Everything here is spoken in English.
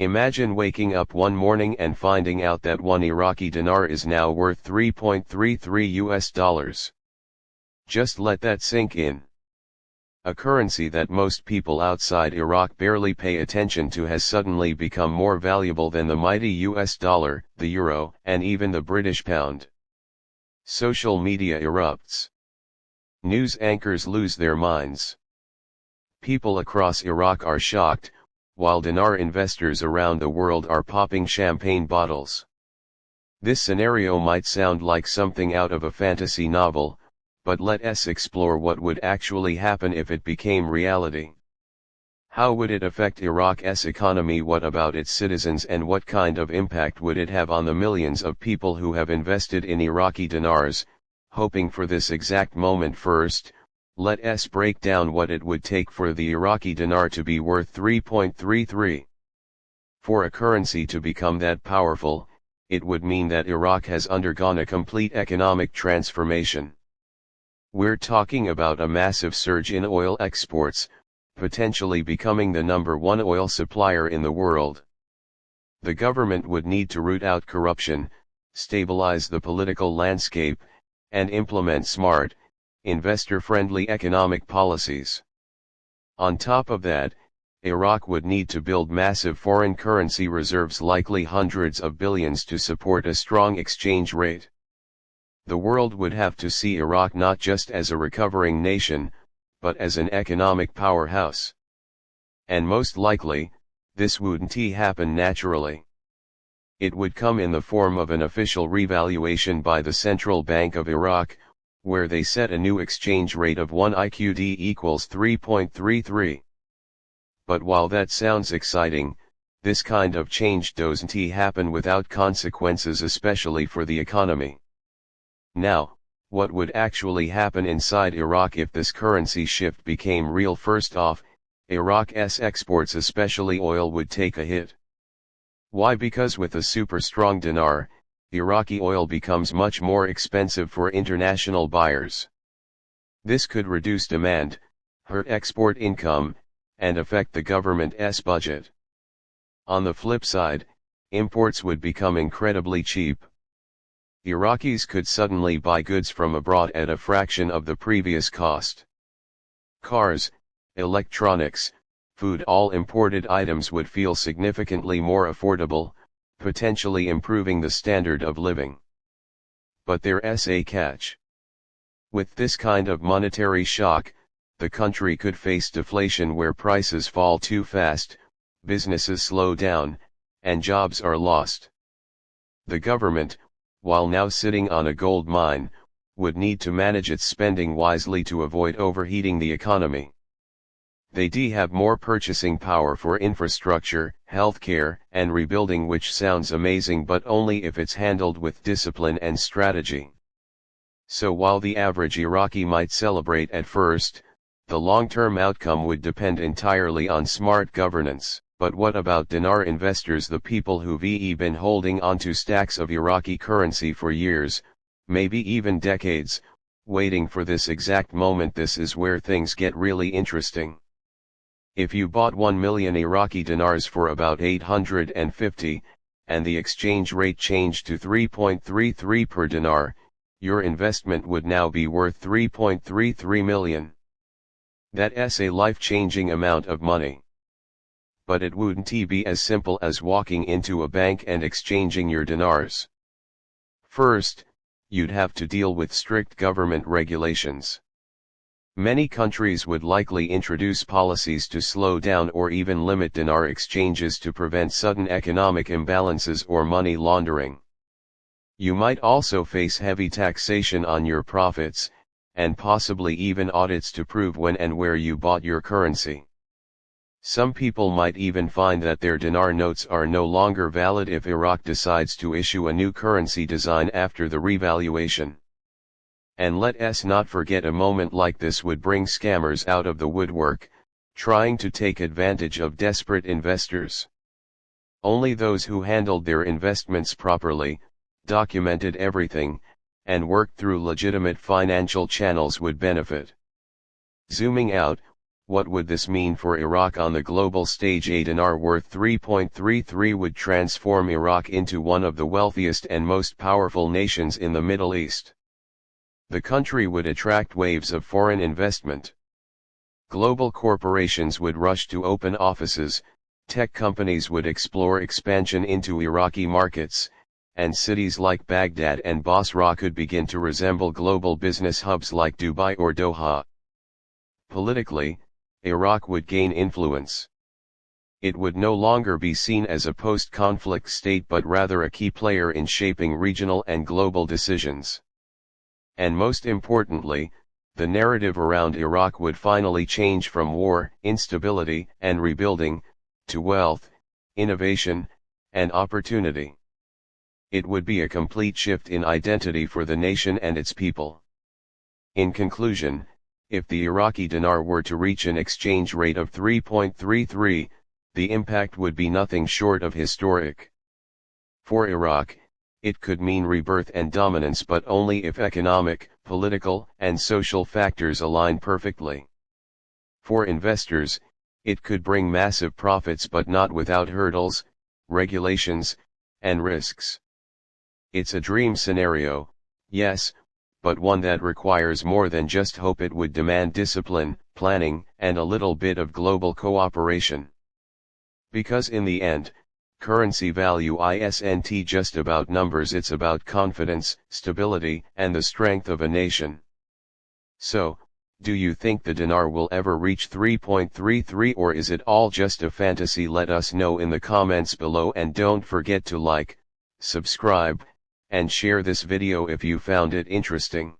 Imagine waking up one morning and finding out that one Iraqi dinar is now worth 3.33 US dollars. Just let that sink in. A currency that most people outside Iraq barely pay attention to has suddenly become more valuable than the mighty US dollar, the euro, and even the British pound. Social media erupts. News anchors lose their minds. People across Iraq are shocked, while dinar investors around the world are popping champagne bottles. This scenario might sound like something out of a fantasy novel, but let us explore what would actually happen if it became reality. How would it affect Iraq's economy? What about its citizens, and what kind of impact would it have on the millions of people who have invested in Iraqi dinars, hoping for this exact moment? First, let us break down what it would take for the Iraqi dinar to be worth 3.33. For a currency to become that powerful, it would mean that Iraq has undergone a complete economic transformation. We're talking about a massive surge in oil exports, potentially becoming the #1 oil supplier in the world. The government would need to root out corruption, stabilize the political landscape, and implement smart, investor-friendly economic policies. On top of that, Iraq would need to build massive foreign currency reserves, likely hundreds of billions, to support a strong exchange rate. The world would have to see Iraq not just as a recovering nation, but as an economic powerhouse. And most likely, this wouldn't happen naturally. It would come in the form of an official revaluation by the Central Bank of Iraq, where they set a new exchange rate of 1 IQD equals 3.33. But while that sounds exciting, this kind of change doesn't happen without consequences, especially for the economy. Now, what would actually happen inside Iraq if this currency shift became real? First off, Iraq's exports, especially oil, would take a hit. Why? Because with a super strong dinar, Iraqi oil becomes much more expensive for international buyers. This could reduce demand, hurt export income, and affect the government's budget. On the flip side, imports would become incredibly cheap. Iraqis could suddenly buy goods from abroad at a fraction of the previous cost. Cars, electronics, food, all imported items would feel significantly more affordable, potentially improving the standard of living. But there's a catch. With this kind of monetary shock, the country could face deflation, where prices fall too fast, businesses slow down, and jobs are lost. The government, while now sitting on a gold mine, would need to manage its spending wisely to avoid overheating the economy. They have more purchasing power for infrastructure, healthcare, and rebuilding, which sounds amazing, but only if it's handled with discipline and strategy. So while the average Iraqi might celebrate at first, the long-term outcome would depend entirely on smart governance. But what about dinar investors, the people who've been holding onto stacks of Iraqi currency for years, maybe even decades, waiting for this exact moment? This is where things get really interesting. If you bought 1 million Iraqi dinars for about 850, and the exchange rate changed to 3.33 per dinar, your investment would now be worth 3.33 million. That's a life-changing amount of money. But it wouldn't be as simple as walking into a bank and exchanging your dinars. First, you'd have to deal with strict government regulations. Many countries would likely introduce policies to slow down or even limit dinar exchanges to prevent sudden economic imbalances or money laundering. You might also face heavy taxation on your profits, and possibly even audits to prove when and where you bought your currency. Some people might even find that their dinar notes are no longer valid if Iraq decides to issue a new currency design after the revaluation. And let us not forget, a moment like this would bring scammers out of the woodwork, trying to take advantage of desperate investors. Only those who handled their investments properly, documented everything, and worked through legitimate financial channels would benefit. Zooming out, What would this mean for Iraq on the global stage? A dinar worth 3.33 would transform Iraq into one of the wealthiest and most powerful nations in the Middle East. The country would attract waves of foreign investment. Global corporations would rush to open offices, tech companies would explore expansion into Iraqi markets, and cities like Baghdad and Basra could begin to resemble global business hubs like Dubai or Doha. Politically, Iraq would gain influence. It would no longer be seen as a post-conflict state but rather a key player in shaping regional and global decisions. And most importantly, the narrative around Iraq would finally change from war, instability, and rebuilding, to wealth, innovation, and opportunity. It would be a complete shift in identity for the nation and its people. In conclusion, if the Iraqi dinar were to reach an exchange rate of 3.33, the impact would be nothing short of historic. For Iraq, it could mean rebirth and dominance, but only if economic, political, and social factors align perfectly. For investors, it could bring massive profits but not without hurdles, regulations, and risks. It's a dream scenario, yes, but one that requires more than just hope. It would demand discipline, planning, and a little bit of global cooperation. Because in the end, currency value isn't just about numbers, it's about confidence, stability, and the strength of a nation. So, do you think the dinar will ever reach 3.33, or is it all just a fantasy? Let us know in the comments below, and don't forget to like, subscribe, and share this video if you found it interesting.